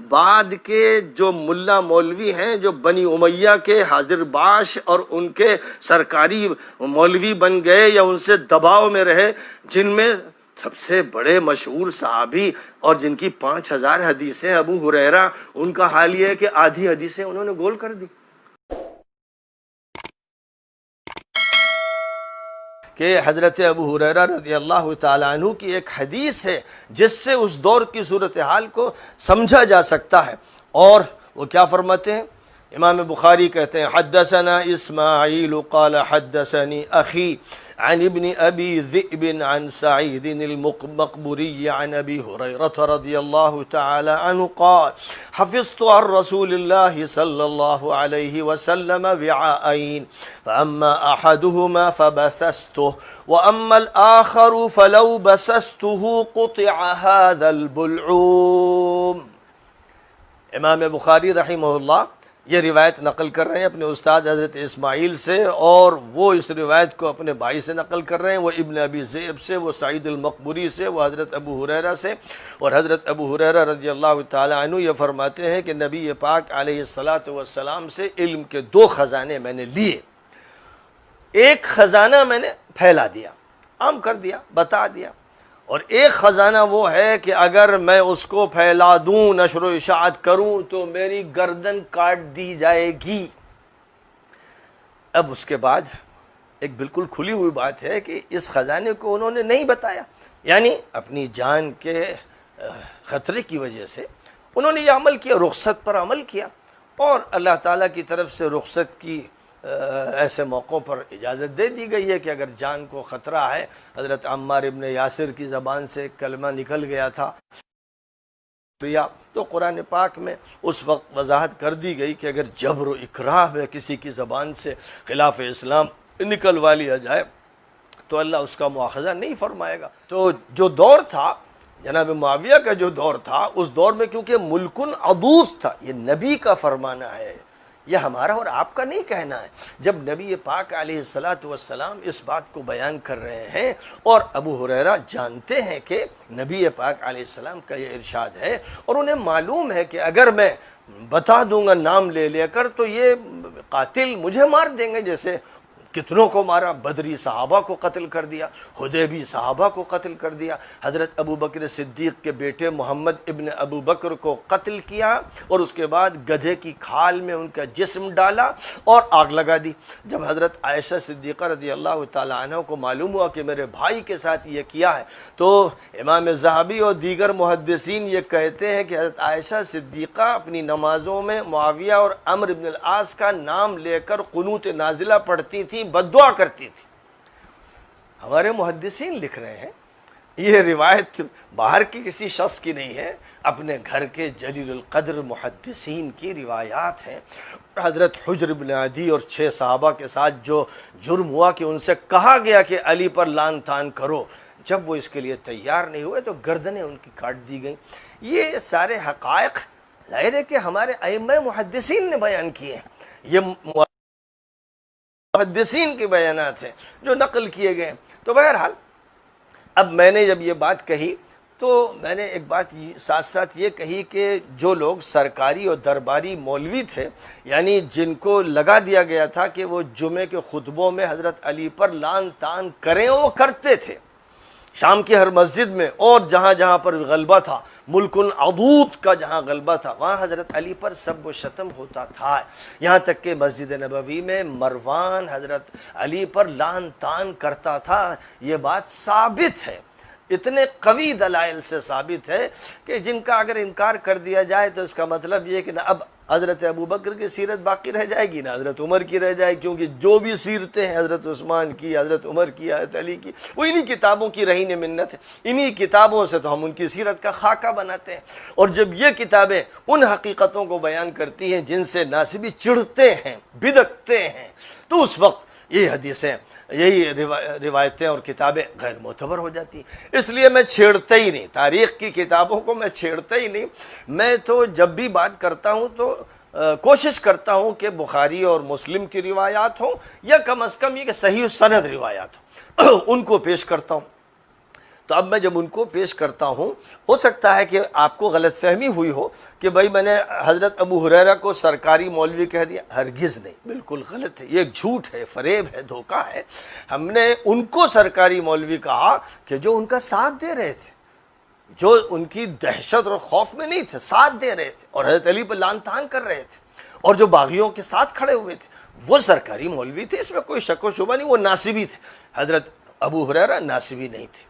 بعد کے جو ملا مولوی ہیں جو بنی امیہ کے حاضر باش اور ان کے سرکاری مولوی بن گئے یا ان سے دباؤ میں رہے، جن میں سب سے بڑے مشہور صحابی اور جن کی 5000 حدیثیں ابو ہریرہ، ان کا حال یہ ہے کہ آدھی حدیثیں انہوں نے گول کر دی کہ حضرت ابو ہریرہ رضی اللہ تعالیٰ عنہ کی ایک حدیث ہے جس سے اس دور کی صورتحال کو سمجھا جا سکتا ہے، اور وہ کیا فرماتے ہیں؟ امام بخاری کہتے ہیں حدثنا اسماعیل قال حدثني اخی عن ابن ابی ذئب عن سعید المقبری عن ابی ہریرہ رضی اللہ تعالی عنہ قال حفظت عن رسول اللہ صلی اللہ علیہ وسلم وعاءین فاما احدهما فبثثته واما الاخر فلو بثثته قطع هذا البلعوم۔ امام بخاری رحمہ اللہ یہ روایت نقل کر رہے ہیں اپنے استاد حضرت اسماعیل سے، اور وہ اس روایت کو اپنے بھائی سے نقل کر رہے ہیں، وہ ابن ابی ذئب سے، وہ سعید المقبری سے، وہ حضرت ابو ہریرہ سے، اور حضرت ابو ہریرہ رضی اللہ تعالی عنہ یہ فرماتے ہیں کہ نبی پاک علیہ السلام سے علم کے 2 خزانے میں نے لیے، ایک خزانہ میں نے پھیلا دیا، عام کر دیا، بتا دیا، اور ایک خزانہ وہ ہے کہ اگر میں اس کو پھیلا دوں، نشر و اشاعت کروں تو میری گردن کاٹ دی جائے گی۔ اب اس کے بعد ایک بالکل کھلی ہوئی بات ہے کہ اس خزانے کو انہوں نے نہیں بتایا، یعنی اپنی جان کے خطرے کی وجہ سے انہوں نے یہ عمل کیا، رخصت پر عمل کیا، اور اللہ تعالیٰ کی طرف سے رخصت کی ایسے موقعوں پر اجازت دے دی گئی ہے کہ اگر جان کو خطرہ ہے، حضرت عمار ابن یاسر کی زبان سے ایک کلمہ نکل گیا تھا تو قرآن پاک میں اس وقت وضاحت کر دی گئی کہ اگر جبر و اکراہ میں کسی کی زبان سے خلاف اسلام نکلوا لیا جائے تو اللہ اس کا مواخذہ نہیں فرمائے گا۔ تو جو دور تھا جناب معاویہ کا، جو دور تھا، اس دور میں کیونکہ ملکن عدوس تھا، یہ نبی کا فرمانا ہے، یہ ہمارا اور آپ کا نہیں کہنا ہے۔ جب نبی پاک علیہ السلام اس بات کو بیان کر رہے ہیں اور ابو ہریرہ جانتے ہیں کہ نبی پاک علیہ السلام کا یہ ارشاد ہے، اور انہیں معلوم ہے کہ اگر میں بتا دوں گا نام لے لے کر تو یہ قاتل مجھے مار دیں گے، جیسے کتنوں کو مارا، بدری صحابہ کو قتل کر دیا، حدیبی صحابہ کو قتل کر دیا، حضرت ابو بکر صدیق کے بیٹے محمد ابن ابو بکر کو قتل کیا، اور اس کے بعد گدھے کی کھال میں ان کا جسم ڈالا اور آگ لگا دی۔ جب حضرت عائشہ صدیقہ رضی اللہ تعالی عنہ کو معلوم ہوا کہ میرے بھائی کے ساتھ یہ کیا ہے، تو امام ذہبی اور دیگر محدثین یہ کہتے ہیں کہ حضرت عائشہ صدیقہ اپنی نمازوں میں معاویہ اور عمرو بن العاص کا نام لے کر قنوت نازلہ پڑھتی تھیں، بد دعا کرتی تھی۔ ہمارے محدثین لکھ رہے ہیں یہ روایت باہر کی کسی شخص کی نہیں ہے، اپنے گھر کے جلیل القدر محدثین کی روایات ہیں۔ حضرت حجر بن عدی اور 6 صحابہ کے ساتھ جو جرم ہوا کہ ان سے کہا گیا کہ علی پر لعن طعن کرو، جب وہ اس کے لیے تیار نہیں ہوئے تو گردنیں ان کی کاٹ دی گئیں۔ یہ سارے حقائق ظاہر ہے کہ ہمارے ائمہ محدثین نے بیان کیے ہیں، یہ محدثین کے بیانات ہیں جو نقل کیے گئے ہیں۔ تو بہرحال اب میں نے جب یہ بات کہی تو میں نے ایک بات ساتھ ساتھ یہ کہی کہ جو لوگ سرکاری اور درباری مولوی تھے، یعنی جن کو لگا دیا گیا تھا کہ وہ جمعے کے خطبوں میں حضرت علی پر لعن طعن کریں، وہ کرتے تھے شام کی ہر مسجد میں، اور جہاں جہاں پر غلبہ تھا، ملک عدود کا جہاں غلبہ تھا، وہاں حضرت علی پر سب و شتم ہوتا تھا، یہاں تک کہ مسجد نبوی میں مروان حضرت علی پر لعن طعن کرتا تھا۔ یہ بات ثابت ہے، اتنے قوی دلائل سے ثابت ہے کہ جن کا اگر انکار کر دیا جائے تو اس کا مطلب یہ کہ نہ اب حضرت ابو بکر کی سیرت باقی رہ جائے گی، نہ حضرت عمر کی رہ جائے گی، کیونکہ جو بھی سیرتیں ہیں حضرت عثمان کی، حضرت عمر کی، حضرت علی کی، وہ انہی کتابوں کی رہین منت ہے، انہی کتابوں سے تو ہم ان کی سیرت کا خاکہ بناتے ہیں۔ اور جب یہ کتابیں ان حقیقتوں کو بیان کرتی ہیں جن سے ناسبی چڑھتے ہیں، بدکتے ہیں، تو اس وقت یہ حدیثیں، یہی روایتیں اور کتابیں غیر معتبر ہو جاتی ہیں۔ اس لیے میں چھیڑتا ہی نہیں، تاریخ کی کتابوں کو میں چھیڑتا ہی نہیں۔ میں تو جب بھی بات کرتا ہوں تو کوشش کرتا ہوں کہ بخاری اور مسلم کی روایات ہوں، یا کم از کم یہ کہ صحیح سند روایات ہوں، ان کو پیش کرتا ہوں۔ تو اب میں جب ان کو پیش کرتا ہوں، ہو سکتا ہے کہ آپ کو غلط فہمی ہوئی ہو کہ بھائی میں نے حضرت ابو ہریرہ کو سرکاری مولوی کہہ دیا. ہرگز نہیں، بالکل غلط ہے، یہ ایک جھوٹ ہے، فریب ہے، دھوکہ ہے. ہم نے ان کو سرکاری مولوی کہا کہ جو ان کا ساتھ دے رہے تھے، جو ان کی دہشت اور خوف میں نہیں تھے، ساتھ دے رہے تھے اور حضرت علی پر لعن طعن کر رہے تھے، اور جو باغیوں کے ساتھ کھڑے ہوئے تھے وہ سرکاری مولوی تھے، اس میں کوئی شک و شبہ نہیں. وہ ناصبی تھے. حضرت ابو ہریرہ ناصبی نہیں تھے.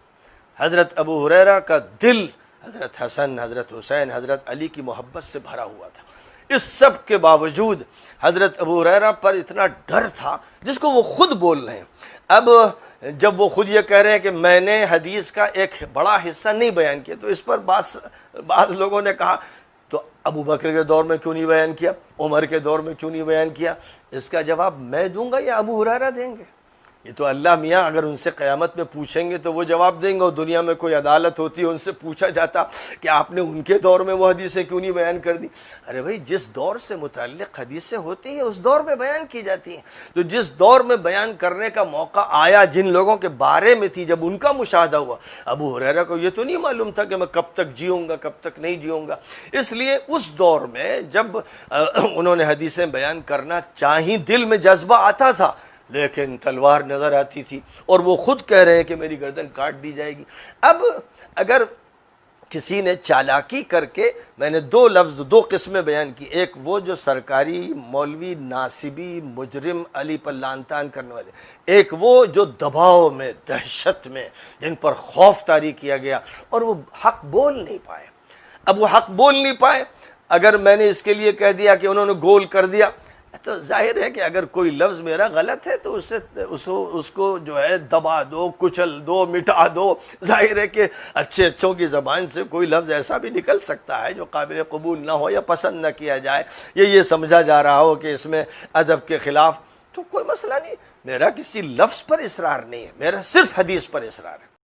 حضرت ابو ہریرہ کا دل حضرت حسن، حضرت حسین، حضرت علی کی محبت سے بھرا ہوا تھا. اس سب کے باوجود حضرت ابو ہریرہ پر اتنا ڈر تھا جس کو وہ خود بول رہے ہیں. اب جب وہ خود یہ کہہ رہے ہیں کہ میں نے حدیث کا ایک بڑا حصہ نہیں بیان کیا، تو اس پر بعض لوگوں نے کہا تو ابو بکر کے دور میں کیوں نہیں بیان کیا، عمر کے دور میں کیوں نہیں بیان کیا؟ اس کا جواب میں دوں گا یا ابو ہریرہ دیں گے؟ یہ تو اللہ میاں اگر ان سے قیامت میں پوچھیں گے تو وہ جواب دیں گے. اور دنیا میں کوئی عدالت ہوتی ہے، ان سے پوچھا جاتا کہ آپ نے ان کے دور میں وہ حدیثیں کیوں نہیں بیان کر دی. ارے بھائی، جس دور سے متعلق حدیثیں ہوتی ہیں اس دور میں بیان کی جاتی ہیں. تو جس دور میں بیان کرنے کا موقع آیا، جن لوگوں کے بارے میں تھی، جب ان کا مشاہدہ ہوا، ابو ہریرہ کو یہ تو نہیں معلوم تھا کہ میں کب تک جیوں گا، کب تک نہیں جیوں گا. اس لیے اس دور میں جب انہوں نے حدیثیں بیان کرنا چاہیں، دل میں جذبہ آتا تھا، لیکن تلوار نظر آتی تھی، اور وہ خود کہہ رہے ہیں کہ میری گردن کاٹ دی جائے گی. اب اگر کسی نے چالاکی کر کے، میں نے دو قسمیں بیان کی. ایک وہ جو سرکاری مولوی ناصبی مجرم علی پر لعن طعن کرنے والے، ایک وہ جو دباؤ میں، دہشت میں، جن پر خوف طاری کیا گیا اور وہ حق بول نہیں پائے. اب وہ حق بول نہیں پائے. اگر میں نے اس کے لیے کہہ دیا کہ انہوں نے گول کر دیا، تو ظاہر ہے کہ اگر کوئی لفظ میرا غلط ہے تو اس کو جو ہے دبا دو، کچل دو، مٹا دو. ظاہر ہے کہ اچھوں کی زبان سے کوئی لفظ ایسا بھی نکل سکتا ہے جو قابل قبول نہ ہو یا پسند نہ کیا جائے، یہ سمجھا جا رہا ہو کہ اس میں ادب کے خلاف، تو کوئی مسئلہ نہیں. میرا کسی لفظ پر اصرار نہیں ہے، میرا صرف حدیث پر اصرار ہے.